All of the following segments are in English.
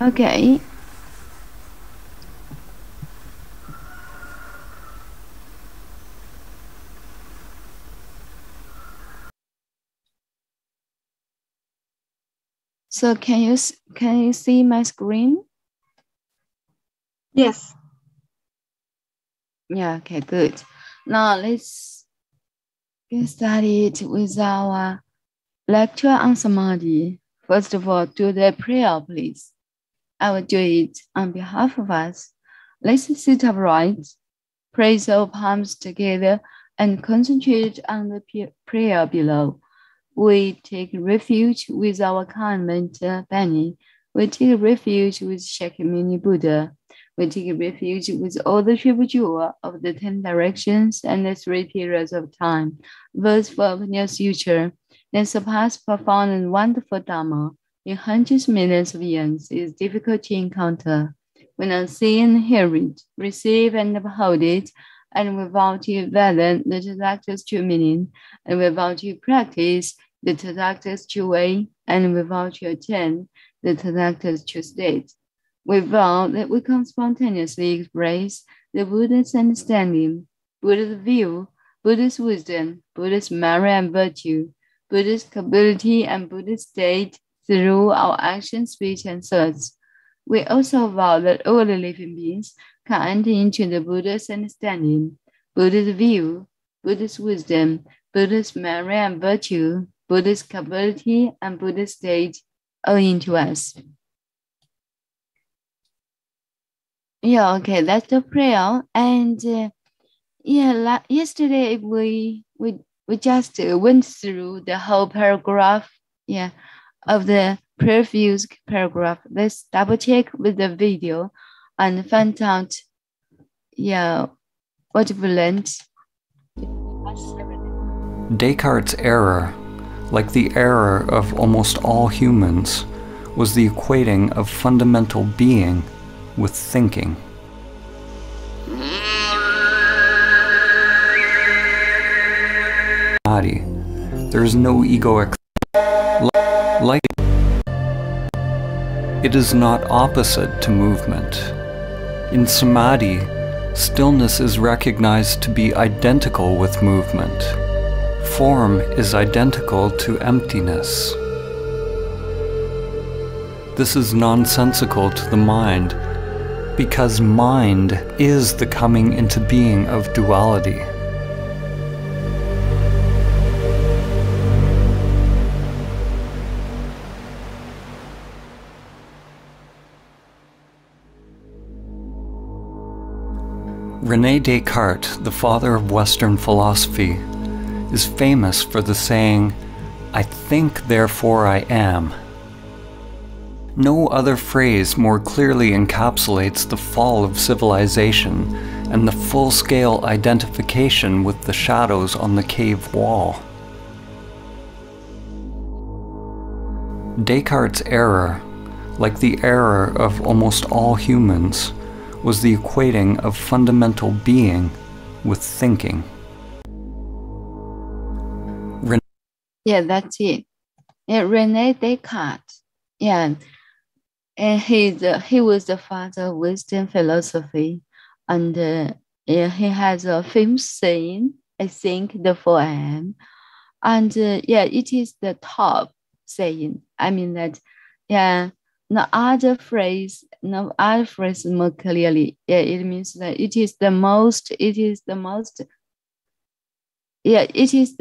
Okay. So can you see my screen? Yes. Yeah, okay, good. Now let's get started with our lecture on Samadhi. First of all, do the prayer, please. I will do it on behalf of us. Let's sit upright, place our palms together, and concentrate on the prayer below. We take refuge with our kind mentor, Benny. We take refuge with Shakyamuni Buddha. We take refuge with all the triple jewel of the 10 directions and the 3 periods of time, verse for near future, then surpass profound and wonderful Dharma in hundreds of millions of years is difficult to encounter. When I see and hear it, receive and behold it, and without you value the Tathagata's true meaning, and without you practice the Tathagata's true way, and without you attend the Tathagata's true state. Without that, we can spontaneously express the Buddha's understanding, Buddha's view, Buddha's wisdom, Buddha's merit and virtue, Buddha's capability and Buddha's state through our action, speech, and thoughts. We also vow that all the living beings can enter into the Buddha's understanding, Buddha's view, Buddha's wisdom, Buddha's merit and virtue, Buddha's capability, and Buddha's state all into us. Yeah, okay, that's the prayer. And yesterday we just went through the whole paragraph, of the previous paragraph. Let's double check with the video and find out, what we learned. Descartes' error, like the error of almost all humans, was the equating of fundamental being with thinking. There is no egoic. Like it is not opposite to movement. In Samadhi, stillness is recognized to be identical with movement. Form is identical to emptiness. This is nonsensical to the mind, because mind is the coming into being of duality. René Descartes, the father of Western philosophy, is famous for the saying, "I think, therefore I am." No other phrase more clearly encapsulates the fall of civilization and the full-scale identification with the shadows on the cave wall. Descartes' error, like the error of almost all humans, was the equating of fundamental being with thinking. That's it. René Descartes. And he was the father of Western philosophy, and he has a famous saying, "I think, therefore I am," and it is the top saying. I mean that, no other phrase more clearly. It means that it is the most. It is the most phrase.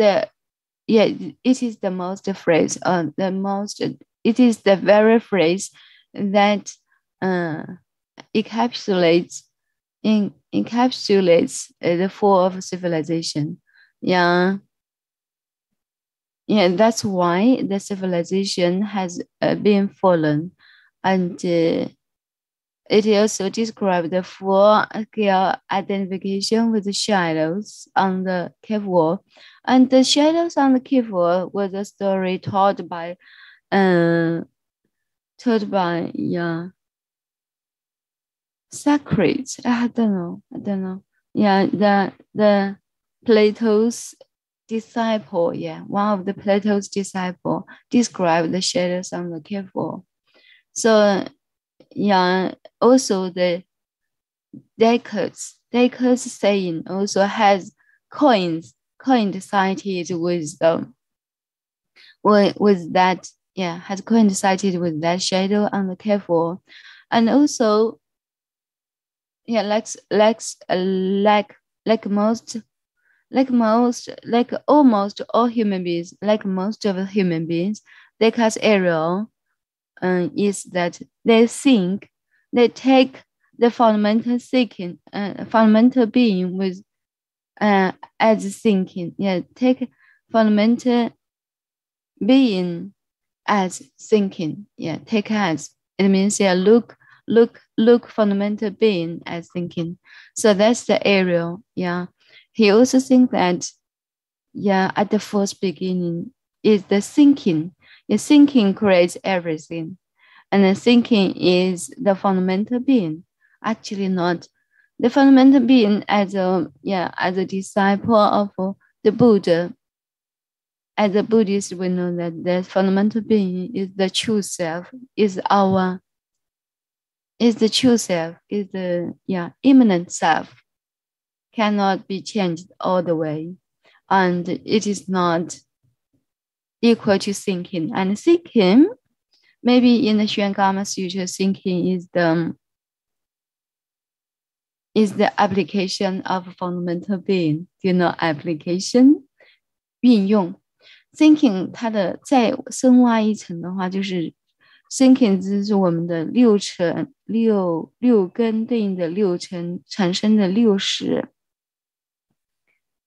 The most. It is the very phrase that encapsulates the fall of civilization. That's why the civilization has been fallen, and it also describes the full-scale identification with the shadows on the cave wall, and the shadows on the cave wall was a story told by Socrates. I don't know. The Plato's disciple. One of the Plato's disciple described the shadows on the cave wall. So yeah, also the Descartes saying also has coincided with that, yeah, has coincided with that shadow on the careful, and also, yeah, like almost all human beings, like most of the human beings, Descartes' error is that they take the fundamental thinking, fundamental being with as thinking. Yeah, take fundamental being as thinking. Yeah, take as it means, yeah, look fundamental being as thinking. So that's the area. Yeah, he also thinks that, yeah, at the first beginning is the thinking. The thinking creates everything. And the thinking is the fundamental being. Actually not. The fundamental being as a disciple of the Buddha. As a Buddhist, we know that the fundamental being is the true self, is the true self, is the immanent self, cannot be changed all the way. And it is not equal to thinking. And thinking, maybe in the Xuan Sutra, thinking is the application of fundamental being. Do you know application? 运用 thinking 它的再深挖一层的话，就是 thinking 这是我们的六根对应的六尘产生的六识。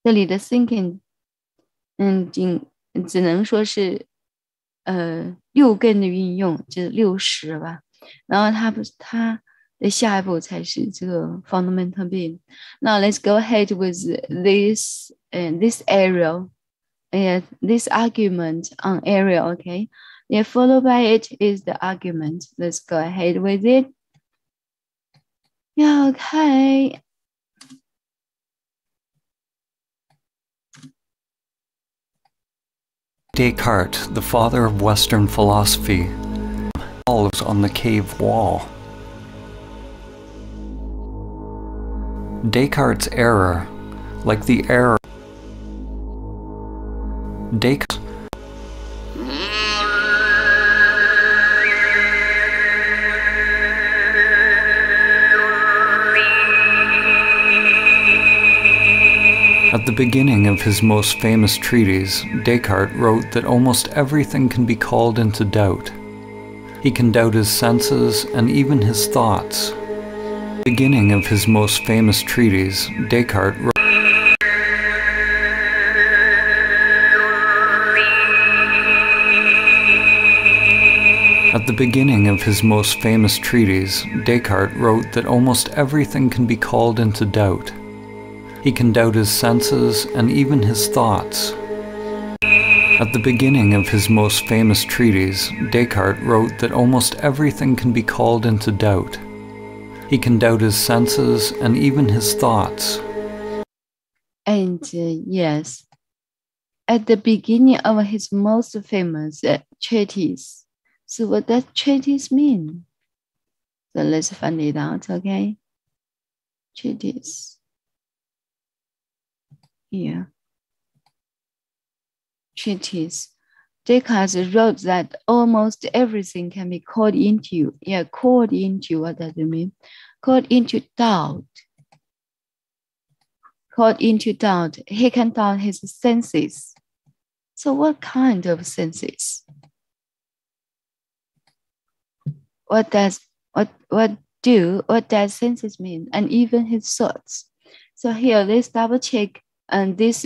这里的 thinking 只能说是六根的运用，就是六识吧。然后它的下一步才是这个 fundamental being. Now let's go ahead with this area. This argument on area, okay? Yeah, followed by it is the argument. Let's go ahead with it. Yeah, okay. Descartes, the father of Western philosophy, olives on the cave wall. Descartes' error, like the error Descartes. At the beginning of his most famous treatise, Descartes wrote that almost everything can be called into doubt. He can doubt his senses and even his thoughts. At the beginning of his most famous treatise, Descartes wrote At the beginning of his most famous treatise, Descartes wrote that almost everything can be called into doubt. He can doubt his senses and even his thoughts. At the beginning of his most famous treatise, Descartes wrote that almost everything can be called into doubt. He can doubt his senses and even his thoughts. And yes, at the beginning of his most famous treatise. So what does treatise mean? So let's find it out, okay? Treatise. Here. Treatise. Descartes wrote that almost everything can be called into. Yeah, called into, what does it mean? Called into doubt. Called into doubt. He can doubt his senses. So what kind of senses? What does senses mean? And even his thoughts. So here, let's double check and this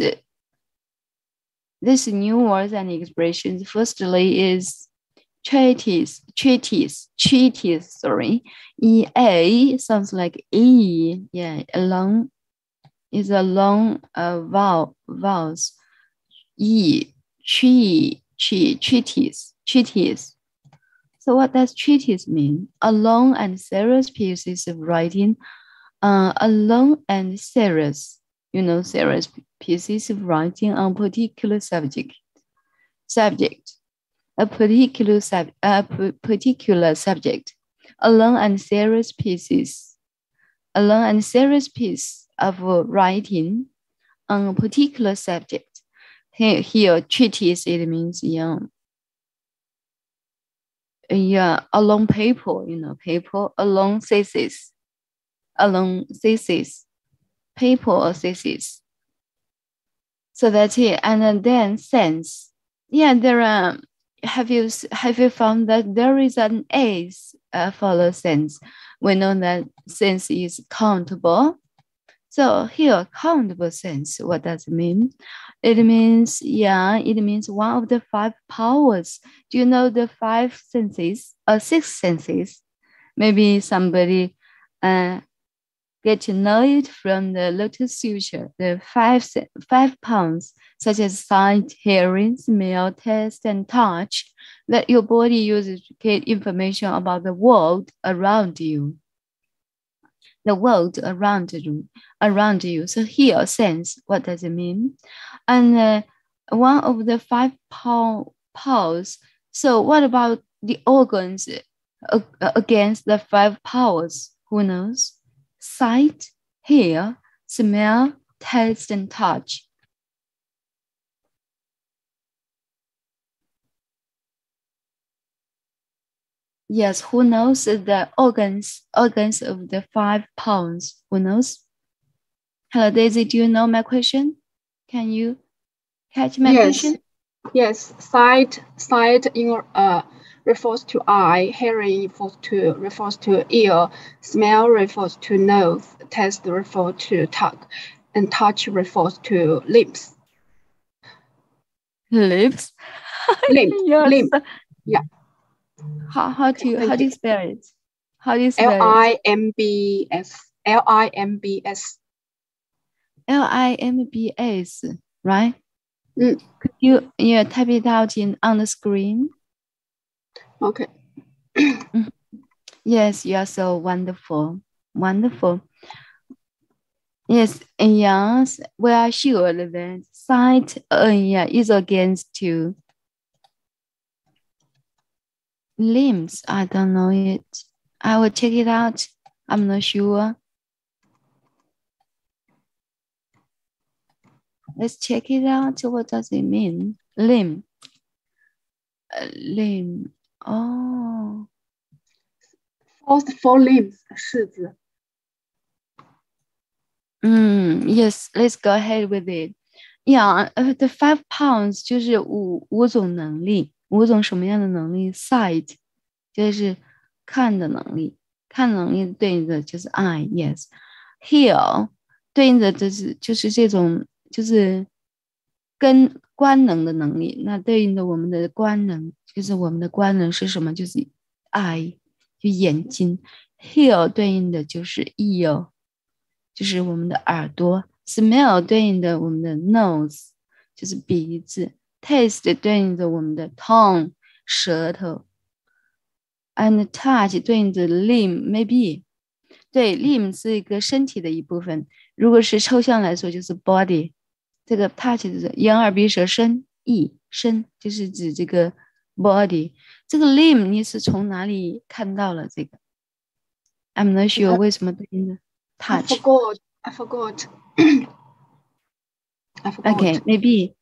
new words and expressions. Firstly is treatise, sorry. E-A sounds like E. Yeah, long is a long vowels. E, treatise. So what does treatise mean? A long and serious pieces of writing. A long and serious, serious pieces of writing on particular subject. A particular subject. a long and serious pieces, a long and serious piece of writing on a particular subject. Here treatise, it means a long paper, paper, a long thesis, paper or thesis. So that's it. And then sense. Yeah, there are. Have you found that there is an S follow sense? We know that sense is countable. So here, countable sense, what does it mean? It means, it means one of the 5 powers. Do you know the 5 senses or 6 senses? Maybe somebody get to know it from the Lotus Sutra, the 5 pounds, such as sight, hearing, smell, taste, and touch, that your body uses to get information about the world around you. The world around you. So here, sense, what does it mean? And one of the 5 powers. So what about the organs against the 5 powers? Who knows? Sight, hear, smell, taste, and touch. Yes, who knows the organs of the 5 powers? Who knows? Hello, Daisy, do you know my question? Can you catch my question? Yes, sight refers to eye, hearing refers to ear, smell refers to nose, taste refers to tongue, and touch refers to lips. Lips? Lips. Yes. Lips. Yeah. How do you spell it? How do you spell it? Limbs. Limbs. Limbs, right? Mm. Could you type it out on the screen? Okay. Yes, you are so wonderful. Wonderful. Yes, yes, we are sure that sight is against 2 limbs. I don't know it. I will check it out. I'm not sure. Let's check it out. What does it mean? Limb. Limb. Oh. First 4 limbs 4字. Yes, let's go ahead with it. Yeah, the 5 pounds 就是5种能力，5种什么样的能力 ？Sight 就是看的能力，看能力对应的就是 eye，yes。Hear 对应的就是这种就是跟观能的能力，那对应的我们的观能就是我们的观能是什么？就是 eye， 就眼睛。Hear 对应的就是 ear。就是我们的耳朵 ，smell 对应的我们的 nose， 就是鼻子 ，taste 对应的我们的 tongue， 舌头 ，and touch 对应的 limb，maybe， 对 limb 是一个身体的一部分，如果是抽象来说就是 body， 这个 touch 就是眼耳鼻舌身意，身就是指这个 body， 这个 limb 你是从哪里看到了这个 ？I'm not sure 为什么对应的。Touch. I forgot. Okay, maybe,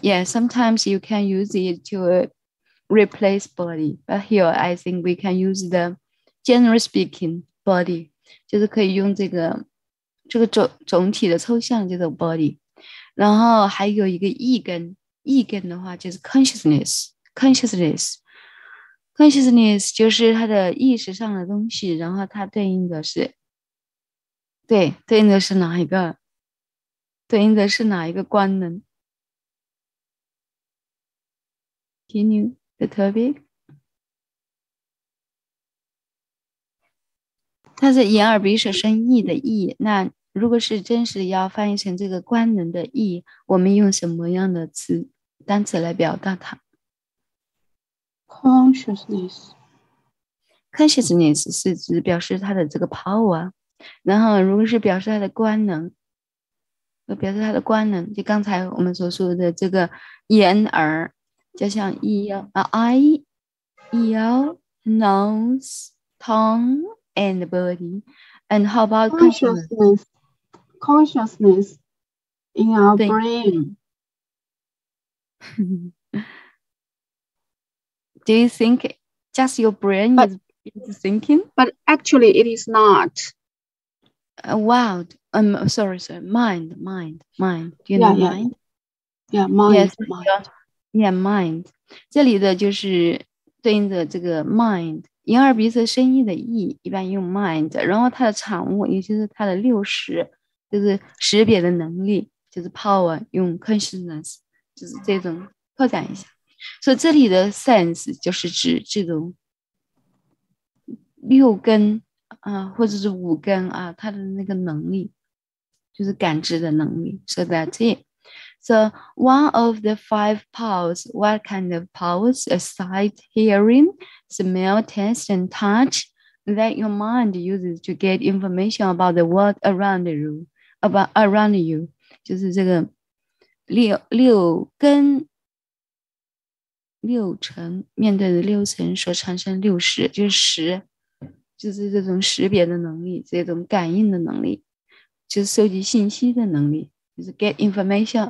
yeah. Sometimes you can use it to replace body, but here I think we can use the general speaking body， 就是可以用这个总体的抽象这种 body， 然后还有一个意根的话就是 consciousness 就是它的意识上的东西，然后它对应的是。对应的是哪一个？对应的是哪一个官能 ？Continue the topic。它是眼耳鼻舌身意的意。那如果是真实要翻译成这个官能的意，我们用什么样的单词来表达它 ？Consciousness 是指表示它的这个 power。然后，如果是表示它的官能，就刚才我们所说的这个眼耳，就像eye、ear、nose、tongue and body. And how about consciousness in our Think. brain? Do you think just your brain is thinking? But actually it is not. Wow. Sorry. Mind. Do you know mind? Yeah, mind. Yes. Yeah, mind. 这里的就是对应的这个 mind， 眼耳鼻舌身意的意，一般用 mind， 然后它的产物，也就是它的六识，就是识别的能力，就是 power， 用 consciousness， 就是这种扩展一下。所以这里的 sense 就是指这种六根或者是五根它的那个能力，就是感知的能力。So that's it. So one of the 5 powers, what kind of powers? Sight, hearing, smell, taste, and touch that your mind uses to get information about the world around you. 就是这个六根六尘，面对的六尘所产生六识，就是识，就是这种识别的能力，这种感应的能力，就是收集信息的能力。就是 get information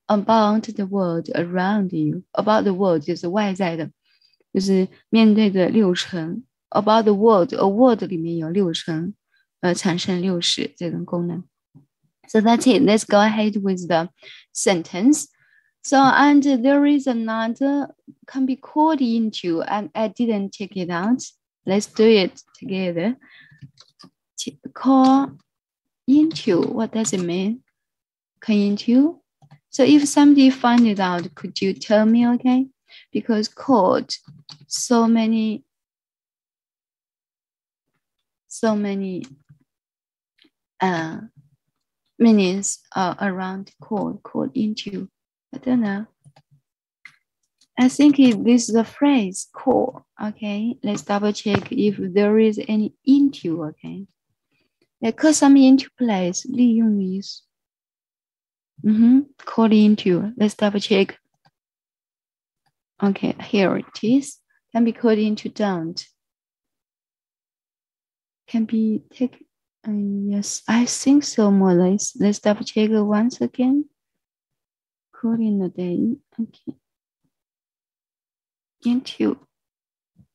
about the world around you. About the world 就是外在的，就是面对的六尘。About the world, a word 里面有六尘，产生六识这种功能。So that's it. Let's go ahead with the sentence. So, and there is another can be called into, and I didn't check it out. Let's do it together. Call into, what does it mean? Call into. So if somebody find it out, could you tell me, okay? Because called, so many meanings around called into. I don't know. I think this is a phrase, call, okay? Let's double check if there is any into, okay? Call something into place, 利用于 call into. Let's double check. Okay, here it is. Can be called into don't. Can be taken. Yes, I think so, more or less. Let's double check once again. Call in the day. Okay. Into.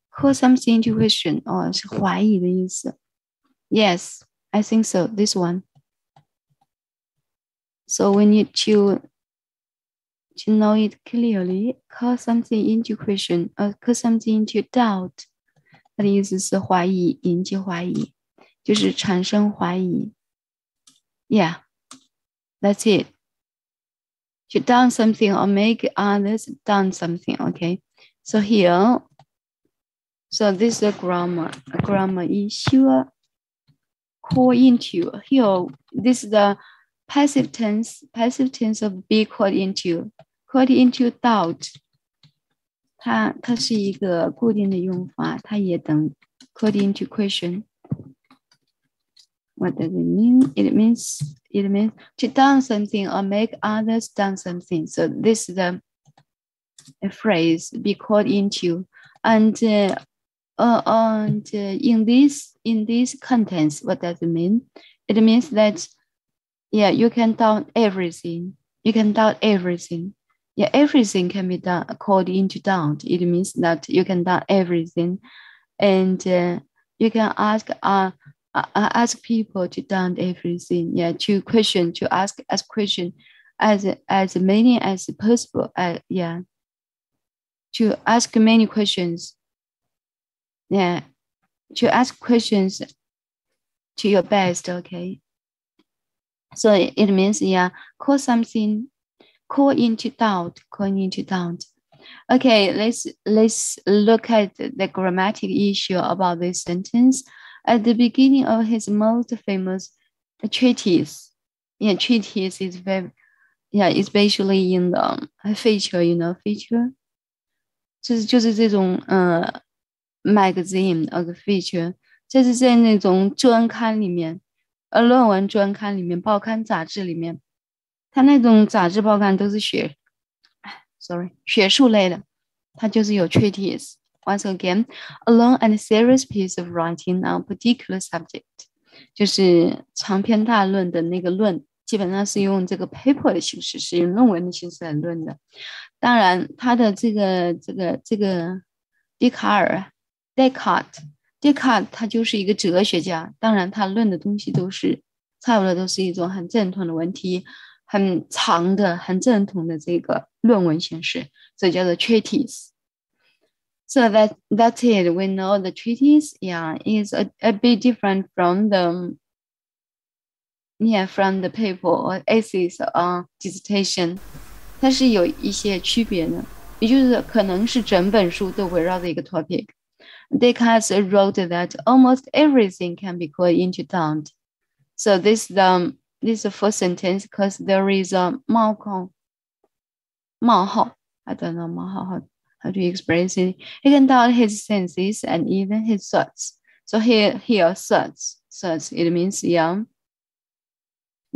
Call something into question. 是怀疑的意思. Yes, I think so. This one. So we need to know it clearly. Call something into question, call something into doubt. 它的意思是怀疑，引起怀疑，就是产生怀疑。Yeah, that's it. To done something or make others done something. Okay. So here, so this is a grammar issue. Call into. Here, this is the passive tense of be called into. Called into doubt. 它是一个固定的用法，它也等 called into question. What does it mean? It means to done something or make others done something. So this is a phrase, be called into. And in this contents, what does it mean? It means that you can doubt everything. You can doubt everything. Yeah, everything can be done called into doubt. It means that you can doubt everything, and you can ask people to doubt everything. Yeah, to ask question as many as possible. To ask many questions. Yeah, to ask questions to your best. Okay. So it means call into doubt. Okay, let's look at the grammatic issue about this sentence. At the beginning of his most famous treatise, treatise is very, especially in the feature, feature. 就是这种magazine feature， 这是在那种专刊里面，论文专刊里面，报刊杂志里面。它那种杂志报刊都是学术类的，它就是有 treatise， Once again, a long and serious piece of writing on a particular subject， 就是长篇大论的那个论，基本上是用这个 paper 的形式，是用论文的形式来论的。当然，他的这个笛卡尔 Descartes， 他就是一个哲学家，当然他论的东西都是差不多都是一种很正统的文体，很长的、很正统的这个论文形式，这叫做 treatise。So that's it. We know the treatise, is a bit different from the paper or essays or dissertation. 它是有一些区别的，也就是可能是整本书都围绕着一个 topic. Descartes wrote that almost everything can be called into doubt. So this is the first sentence because there is a 冒号. I don't know 冒号how to express it. He can doubt his senses and even his thoughts. So here thoughts, it means the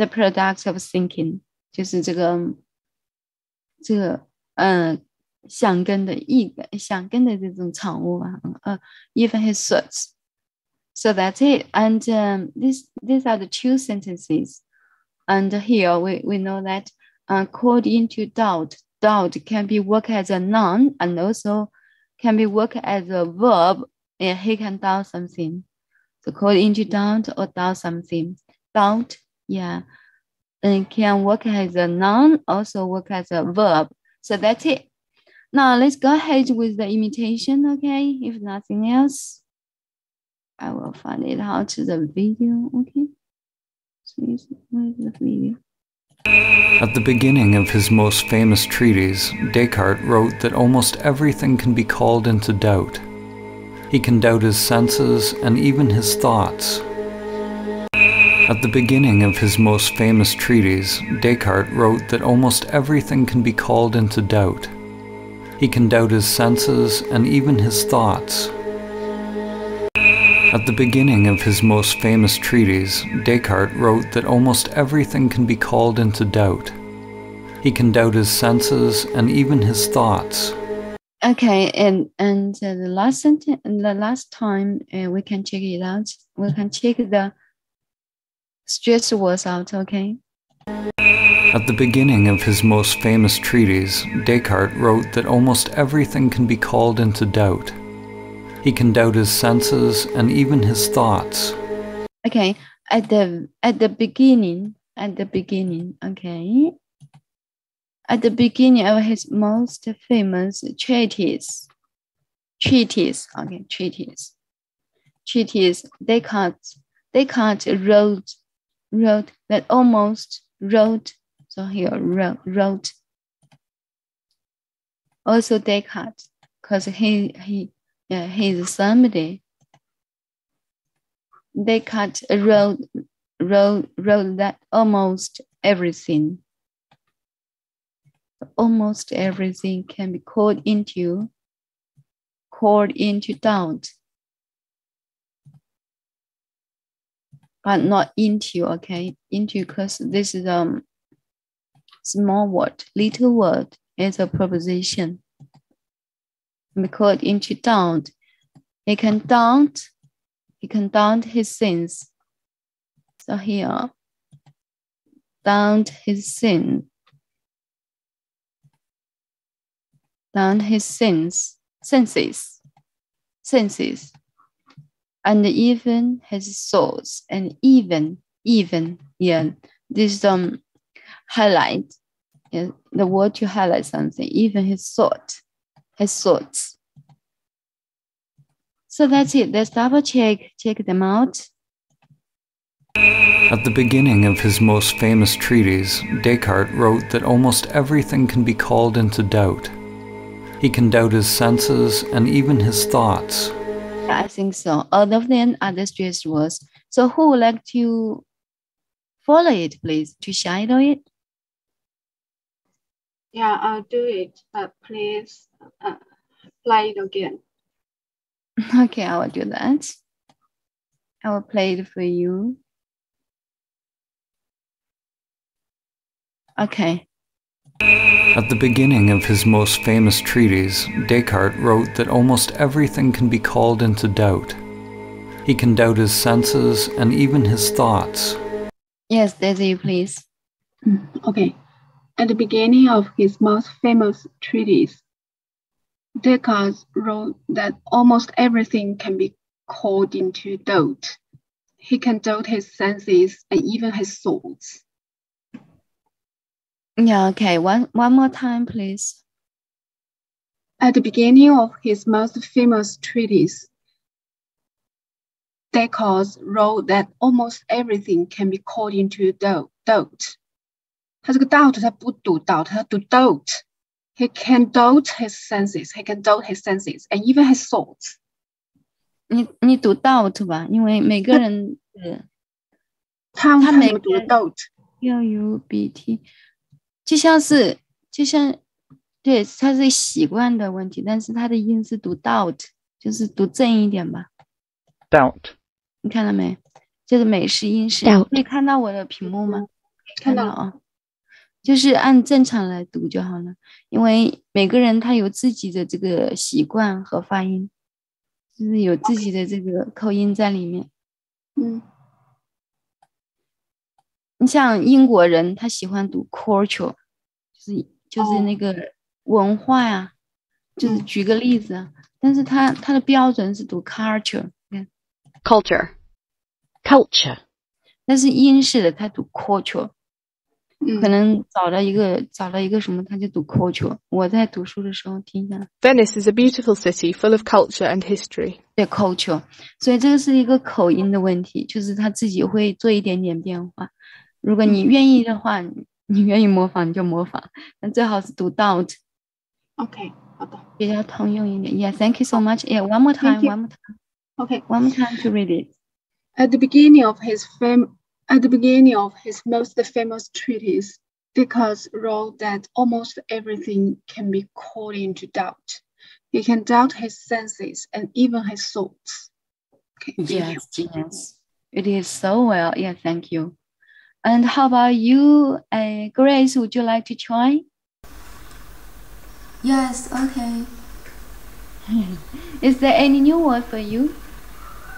product of thinking. 就是这个想根的这种产物even his thoughts. So that's it. And these are the two sentences. And here we know that called into doubt can be worked as a noun and also can be worked as a verb. Yeah, he can doubt something. So called into doubt or doubt something. Doubt, and can work as a noun, also work as a verb. So that's it. Now let's go ahead with the imitation, okay? If nothing else, I will find it out to the video, okay? Please, where's the video? At the beginning of his most famous treatise, Descartes wrote that almost everything can be called into doubt. He can doubt his senses and even his thoughts. At the beginning of his most famous treatise, Descartes wrote that almost everything can be called into doubt. He can doubt his senses and even his thoughts. At the beginning of his most famous treatise, Descartes wrote that almost everything can be called into doubt. He can doubt his senses and even his thoughts. Okay, and the last sentence, the last time we can check it out. We can check the stress words out, okay? At the beginning of his most famous treatise, Descartes wrote that almost everything can be called into doubt. He can doubt his senses and even his thoughts. Okay, at the beginning, okay? At the beginning of his most famous treatise, Descartes wrote that almost wrote. So here wrote. Also Descartes, because he's somebody. Descartes wrote that almost everything can be called into doubt, but not into, okay? Into, because this is a small word, little word is a preposition. Be called into doubt. He can doubt his sins. So here, doubt his sin. Doubt his senses, and even his thoughts, and even, this highlight, the word to highlight something, even his thoughts. So that's it. Let's double check them out. At the beginning of his most famous treatise, Descartes wrote that almost everything can be called into doubt. He can doubt his senses and even his thoughts. I think so. All of them are the stressed words. So who would like to follow it, please, to shadow it? Yeah, I'll do it, but please play it again. Okay, I will do that. I will play it for you. Okay. At the beginning of his most famous treatise, Descartes wrote that almost everything can be called into doubt. He can doubt his senses and even his thoughts. Yes, Daisy, please. Okay. At the beginning of his most famous treatise, Descartes wrote that almost everything can be called into doubt. He can doubt his senses and even his thoughts. Yeah, okay. One more time, please. At the beginning of his most famous treatise, Descartes wrote that almost everything can be called into doubt. 他这个 doubt 他不读 doubt， 他读 doubt. He can doubt his senses. He can doubt his senses and even his thoughts. 你读 doubt 吧，因为每个人他每个读 doubt。doubt，就像对，它是习惯的问题，但是它的音是读 doubt， 就是读正一点吧。doubt。你看到没？就是美式英式。可以看到我的屏幕吗？看到啊。就是按正常来读就好了，因为每个人他有自己的这个习惯和发音，就是有自己的这个口音在里面。你像英国人，他喜欢读 culture， 就是那个文化呀，就是举个例子啊，但是他的标准是读 culture， 但是英式的他读 culture。可能找了一个什么，他就读 culture。我在读书的时候听一下。Venice is a beautiful city full of culture and history. 对 culture， 所以这个是一个口音的问题，就是他自己会做一点点变化。如果你愿意的话，你愿意模仿你就模仿，但最好是读 doubt。OK， 好的，比较通用一点。Yeah, thank you so much. Yeah, one more time. Okay, one more time to read it. At the beginning of his most famous treatise, Descartes wrote that almost everything can be called into doubt. He can doubt his senses and even his thoughts. Okay, yes, it is so well. Yeah, thank you. And how about you, Grace? Would you like to try? Yes, okay. Is there any new word for you?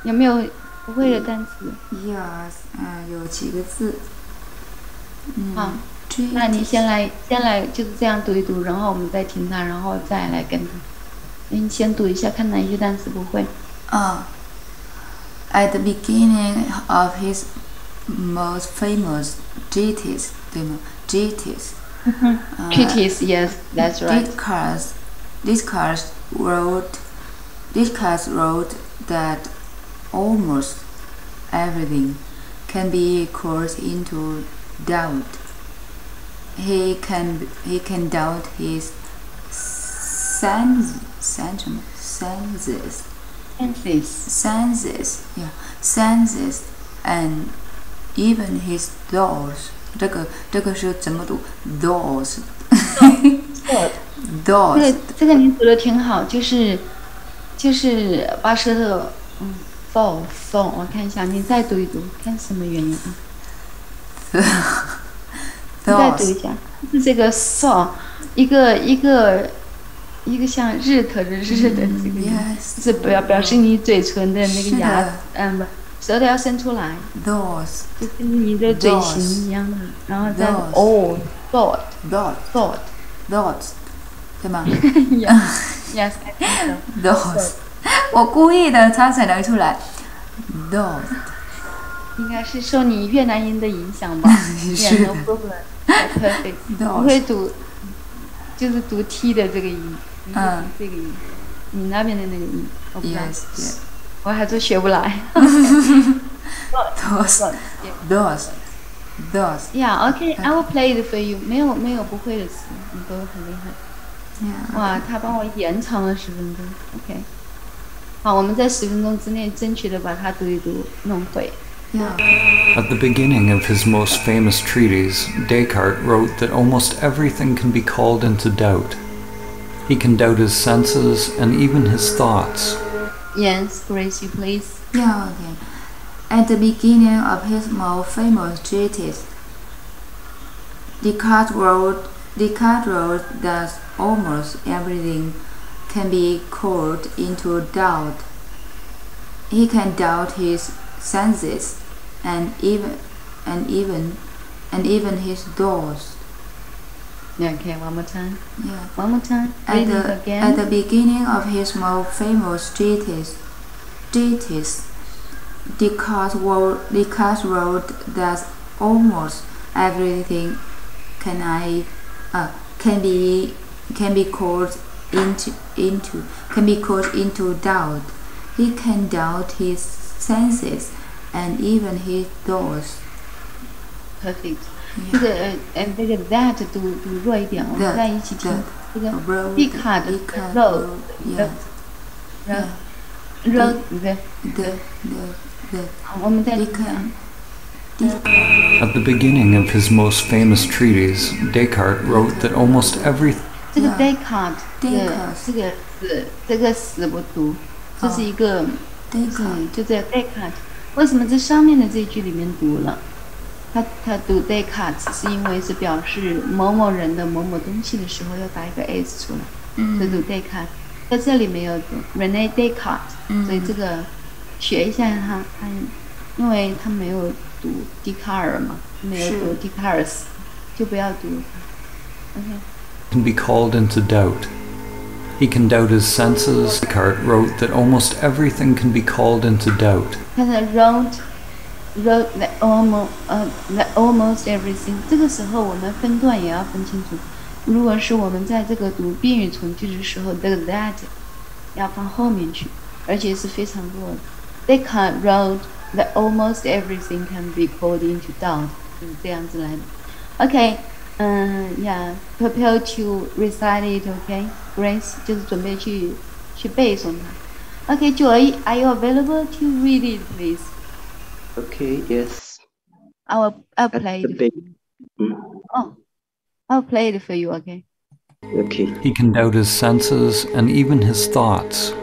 有没有不会的单词 ？Yes， 有几个字。好，那你先来就是这样读一读，然后我们再听它，然后再来跟它。你先读一下，看哪一些单词不会。At the beginning of his most famous treatise， 对吗 ？treatise。treatise, yes, that's right. Descartes wrote that almost everything can be called into doubt. He can doubt his senses, and even his thoughts. 这个是怎么读 ？Thoughts， thoughts。这个你读的挺好，就是把舌头thought， 我看一下，你再读一读，看什么原因啊？你再读一下，是这个 thought， 一个像日头的日的这个，是表示你嘴唇的那个牙，不。舌头要伸出来 ，thoughts 就跟你的嘴型一样的，然后再thoughts， 对吗 ？Yes, I think so. Thoughts， 我故意的，他才能出来。Thoughts 应该是受你越南音的影响吧？是 ，No problem, perfect。我会读，就是读 T 的这个音，这个音，你那边的那个音，我不知道。Yes. 我还是学不来。Those. Yeah, okay, I will play it for you. 没有不会的词，你都很厉害。哇，他帮我延长了10分钟。OK， 好，我们在10分钟之内争取的把它读一读，弄会。At the beginning of his most famous treatise, Descartes wrote that almost everything can be called into doubt. He can doubt his senses and even his thoughts. Yes, Grace, you please. Yeah, okay. At the beginning of his most famous treatise, Descartes wrote Descartes wrote that almost everything can be called into doubt. He can doubt his senses and even his thoughts. Okay, one more time. Yeah. One more time. Read it again. At the beginning of his most famous treatise, Descartes wrote that almost everything can be called into doubt. He can doubt his senses and even his thoughts. Perfect. 这个那个 that 读弱一点，我们再一起听这个 Descartes wrote the 好，我们再看。At the beginning of his most famous treatise, Descartes wrote that almost every 这个 Descartes 这个死不读，这是一个就这 Descartes。为什么这上面的这一句里面读了？他读 Descartes 是因为是表示某某人的某某东西的时候要打一个 s 出来，所以读 Descartes。在这里没有读 René Descartes，所以这个学一下他，因为他没有读笛卡尔嘛，没有读笛卡尔斯，就不要读它。OK。Can be called into doubt. He can doubt his senses. Descartes wrote that almost everything can be called into doubt. 他wrote that almost everything。这个时候我们分段也要分清楚。如果是我们在这个读宾语从句的时候，这个 that 要放后面去，而且是非常多的。Descartes wrote that almost everything can be called into doubt， 就是这样子来的。OK， yeah， prepare to recite it，OK，Grace 就是准备去背诵它。OK，Joy， are you available to read it, please? Okay, yes. I'll play it for you. Oh, I'll play it for you, okay? Okay. He can doubt his senses and even his thoughts.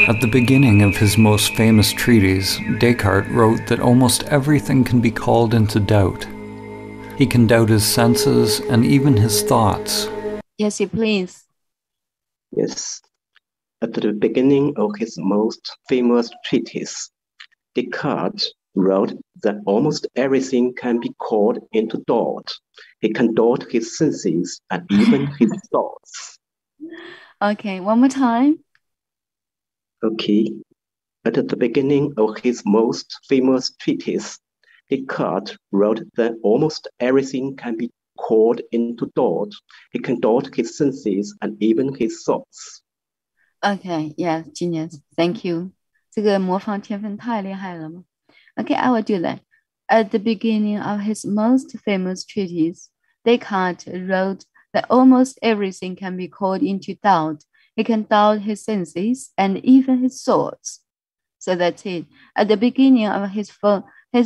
At the beginning of his most famous treatise, Descartes wrote that almost everything can be called into doubt. He can doubt his senses and even his thoughts. Yes, please. Yes. At the beginning of his most famous treatise, Descartes wrote that almost everything can be called into doubt. He can doubt his senses and even his thoughts. Okay, one more time. Okay. At the beginning of his most famous treatise, Descartes wrote that almost everything can be called into doubt. He can doubt his senses and even his thoughts. Okay, yeah, genius. Thank you. 这个模仿天分太厉害了嘛。Okay, I will do that. At the beginning of his most famous treatise, Descartes wrote that almost everything can be called into doubt. He can doubt his senses and even his thoughts. So that's it. At the beginning of his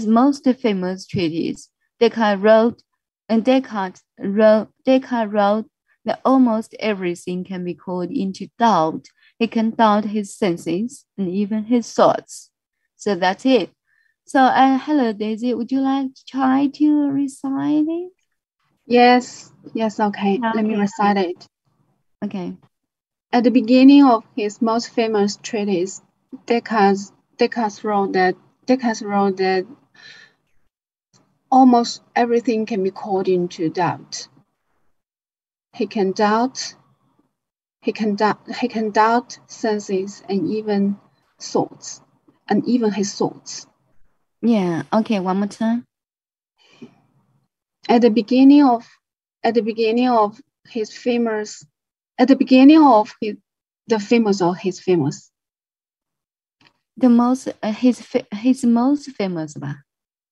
most famous treatise, Descartes wrote that almost everything can be called into doubt. He can doubt his senses and even his thoughts. So that's it. So, hello, Daisy. Would you like to try to recite it? Yes, okay. Let me recite it. Okay. At the beginning of his most famous treatise, Descartes wrote that almost everything can be called into doubt. He can doubt senses and even thoughts, and even his thoughts. Yeah. Okay. One more time. At the beginning of his famous. The most his most famous 吧，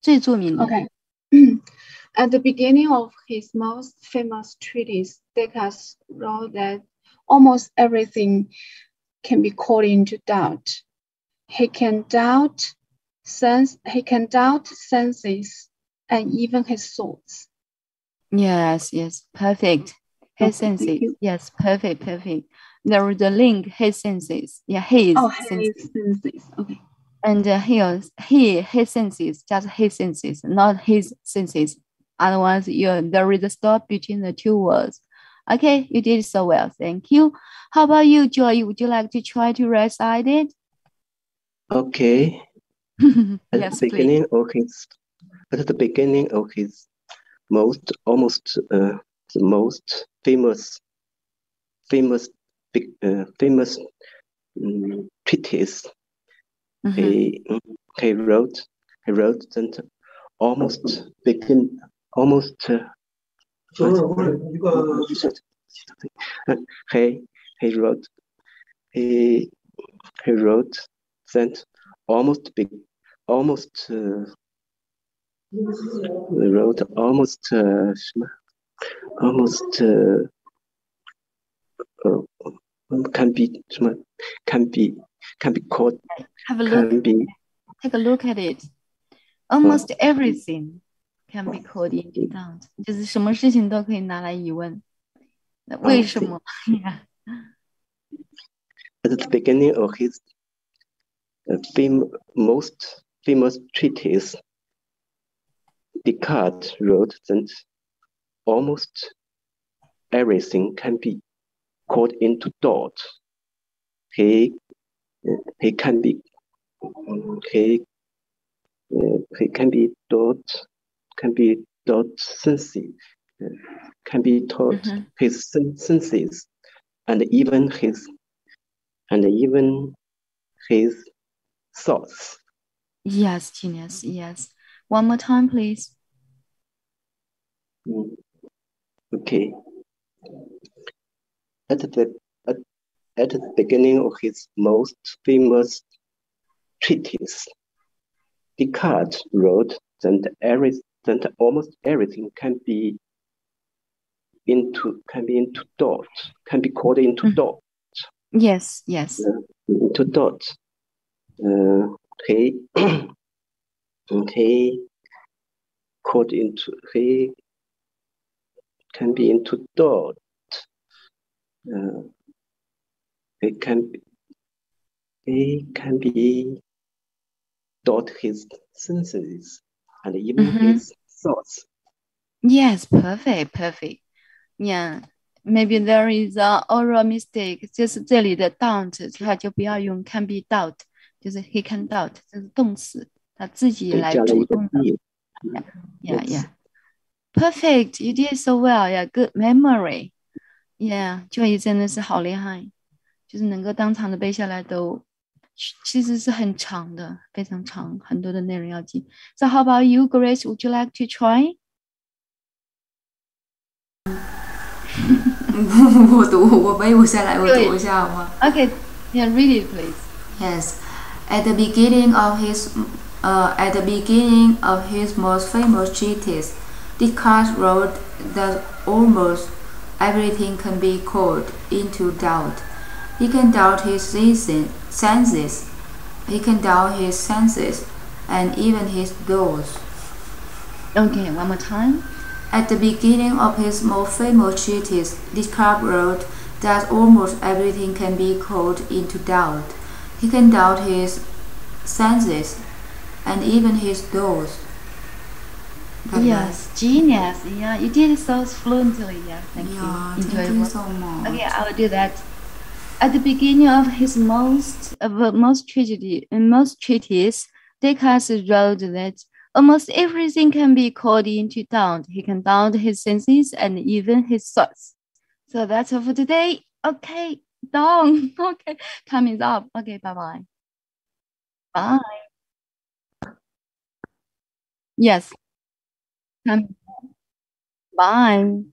最著名的。Okay. At the beginning of his most famous treatise, Descartes wrote that almost everything can be called into doubt. He can doubt senses and even his thoughts. Yes, perfect. His senses. Yes, perfect. There is a link. His senses. Yeah, his senses. Okay. And his senses, just his senses, not his senses. Otherwise, there is a stop between the two words. Okay, you did so well. Thank you. How about you, Joy? Would you like to try to recite it? Okay. Yes, please. At the beginning of his the most famous treatise, he wrote that almost begin almost he wrote that almost big almost wrote almost almost can be called Have a look. Take a look at it. Almost everything can be called into doubt. 就是什么事情都可以拿来疑问。那为什么？ At the beginning of his most famous treatise, Descartes wrote that almost everything can be called into doubt. He can be taught senses, can be taught his senses, and even his thoughts. Yes, genius. Yes. One more time, please. Okay. At the beginning of his most famous treatise, Descartes wrote that almost everything can be called into doubt. Yes. Into doubt. He can be into doubt. He can be doubt his senses and even his thoughts. Yes, perfect. Yeah, maybe there is a oral mistake. 就是这里的 doubt， 他就不要用 can be doubt， 就是 he can doubt， 这是动词，他自己来主动的。Yeah. Perfect. You did so well. Yeah, good memory. Yeah， 就也真的是好厉害，就是能够当场的背下来都。其实是很长的，非常长，很多的内容要记。So how about you, Grace? Would you like to try? 我读，我背不下来，我读一下好吗？ Okay, yeah, read it, please. Yes, at the beginning of his most famous treatise, Descartes wrote that almost everything can be called into doubt. He can doubt his senses. He can doubt his senses, and even his thoughts. Okay, one more time. At the beginning of his most famous treatise, Descartes wrote that almost everything can be called into doubt. He can doubt his senses, and even his thoughts. Yes, genius. Yeah, you did it so fluently. Yeah, thank you. Thank you so much. Okay, I will do that. At the beginning of his most treatise, Descartes wrote that almost everything can be called into doubt. He can doubt his senses and even his thoughts. So that's all for today. Okay, done. Okay, time is up. Okay, bye-bye. Bye. Yes. Bye.